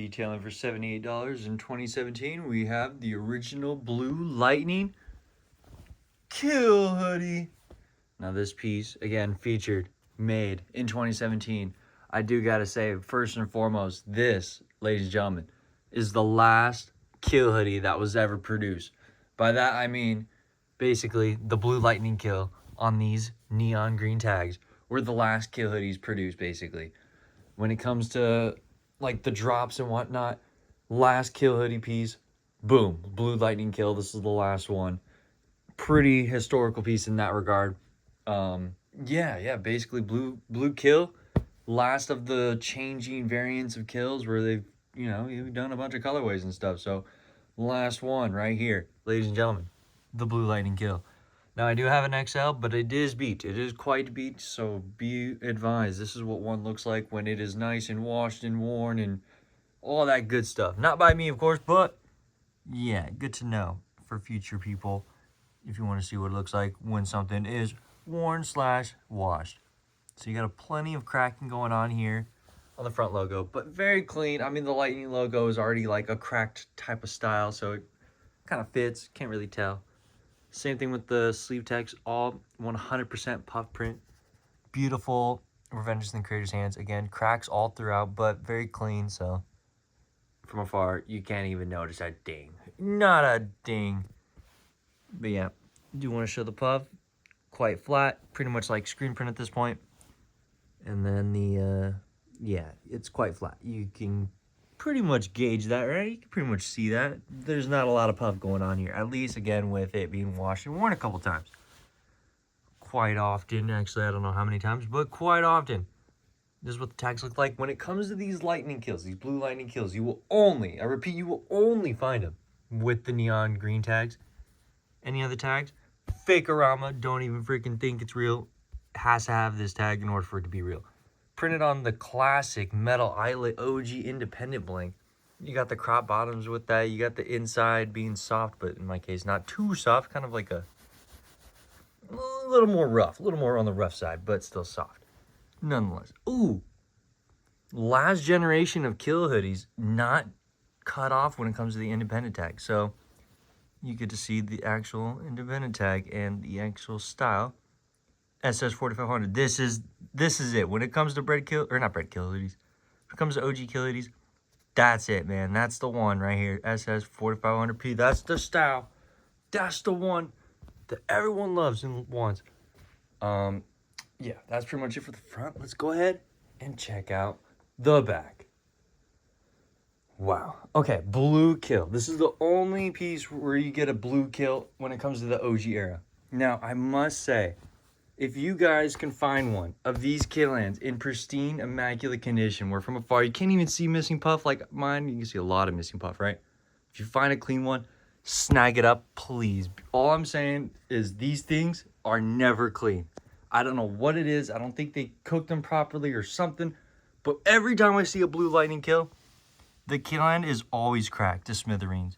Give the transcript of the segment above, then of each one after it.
retailing for $78 in 2017. We have the original Blue Lightning Kill Hoodie. Now this piece, again, featured, made in 2017. I do gotta say, first and foremost, this, ladies and gentlemen, is the last Kill Hoodie that was ever produced. By that I mean, basically, the Blue Lightning Kill on these neon green tags were the last Kill Hoodies produced, basically. When it comes to like the drops and whatnot, last Kill Hoodie piece, boom, Blue Lightning Kill. This is the last one. Pretty historical piece in that regard. Basically blue Kill, last of the changing variants of kills where they've you've done a bunch of colorways and stuff. So last one right here, ladies and gentlemen, the Blue Lightning Kill. Now, I do have an XL, but it is beat. It is quite beat, so be advised. This is what one looks like when it is nice and washed and worn and all that good stuff. Not by me, of course, but yeah, good to know for future people if you want to see what it looks like when something is worn/washed. So you got a plenty of cracking going on here on the front logo, but very clean. I mean, the Lightning logo is already like a cracked type of style, so it kind of fits. Can't really tell. Same thing with the sleeve text, all 100% puff print. Beautiful, Revenge in the Creator's hands. Again, cracks all throughout, but very clean, so from afar, you can't even notice a ding. Not a ding. But yeah, do want to show the puff. Quite flat, pretty much like screen print at this point. And then it's quite flat. You can pretty much gauge that, right? You can pretty much see that. There's not a lot of puff going on here, at least, again, with it being washed and worn a couple times. Quite often, actually, I don't know how many times, but quite often. This is what the tags look like. When it comes to these lightning kills, these Blue Lightning Kills, you will only, I repeat, you will only find them with the neon green tags. Any other tags, fake-orama, don't even freaking think it's real. It has to have this tag in order for it to be real. Printed on the classic metal eyelet OG independent bling. You got the crop bottoms with that. You got the inside being soft, but in my case, not too soft. Kind of like a little more rough. A little more on the rough side, but still soft. Nonetheless. Ooh. Last generation of Kill Hoodies not cut off when it comes to the independent tag. So you get to see the actual independent tag and the actual style. SS 4500. This is it. When it comes to not Kill Hoodies. When it comes to OG Kill Hoodies, that's it, man. That's the one right here. SS 4500P. That's the style. That's the one that everyone loves and wants. Yeah, that's pretty much it for the front. Let's go ahead and check out the back. Wow. Okay, Blue Kill. This is the only piece where you get a Blue Kill when it comes to the OG era. Now, I must say, if you guys can find one of these Killans in pristine, immaculate condition, where from afar you can't even see missing puff like mine, you can see a lot of missing puff, right? If you find a clean one, snag it up, please. All I'm saying is these things are never clean. I don't know what it is. I don't think they cooked them properly or something, but every time I see a Blue Lightning Kill, the Killan is always cracked to smithereens.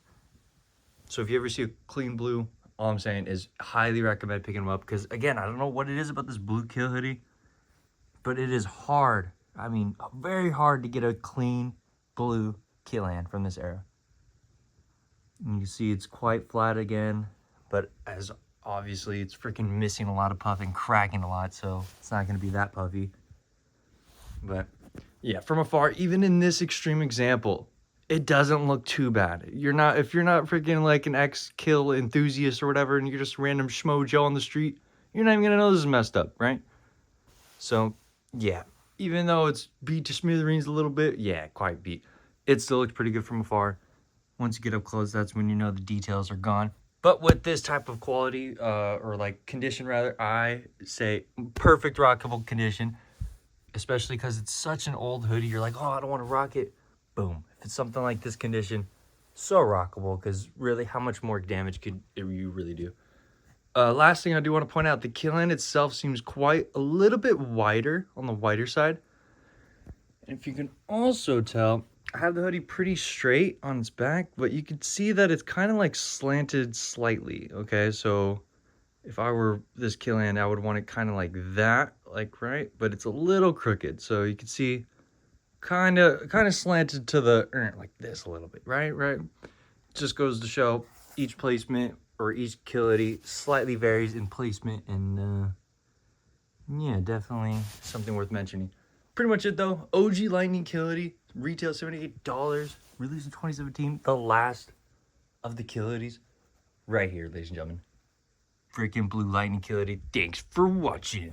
So if you ever see a clean blue, all I'm saying is highly recommend picking them up because, again, I don't know what it is about this Blue Kill Hoodie, but it is hard. I mean, very hard to get a clean blue Killan from this era. And you can see it's quite flat again, but as obviously it's freaking missing a lot of puff and cracking a lot, so it's not going to be that puffy. But yeah, from afar, even in this extreme example, it doesn't look too bad. If you're not freaking like an ex-kill enthusiast or whatever, and you're just a random schmo Joe on the street, you're not even gonna know this is messed up, right? So yeah, even though it's beat to smithereens a little bit, yeah, quite beat. It still looks pretty good from afar. Once you get up close, that's when you know the details are gone. But with this type of quality, or like condition rather, I say perfect rockable condition. Especially because it's such an old hoodie. You're like, oh, I don't want to rock it. Boom. If it's something like this condition, so rockable, because really, how much more damage could you really do? Last thing I do want to point out, the Killan itself seems quite a little bit wider, on the wider side. And if you can also tell, I have the hoodie pretty straight on its back, but you can see that it's kind of like slanted slightly, okay? So if I were this Killan, I would want it kind of like that, like right, but it's a little crooked. So you can see kind of slanted to the like this a little bit, right. Just goes to show each placement or each Killity slightly varies in placement, and yeah, definitely something worth mentioning. Pretty much it though. OG Lightning Killity, retail $78, released in 2017. The last of the Killities, right here, ladies and gentlemen. Freaking Blue Lightning Killity. Thanks for watching.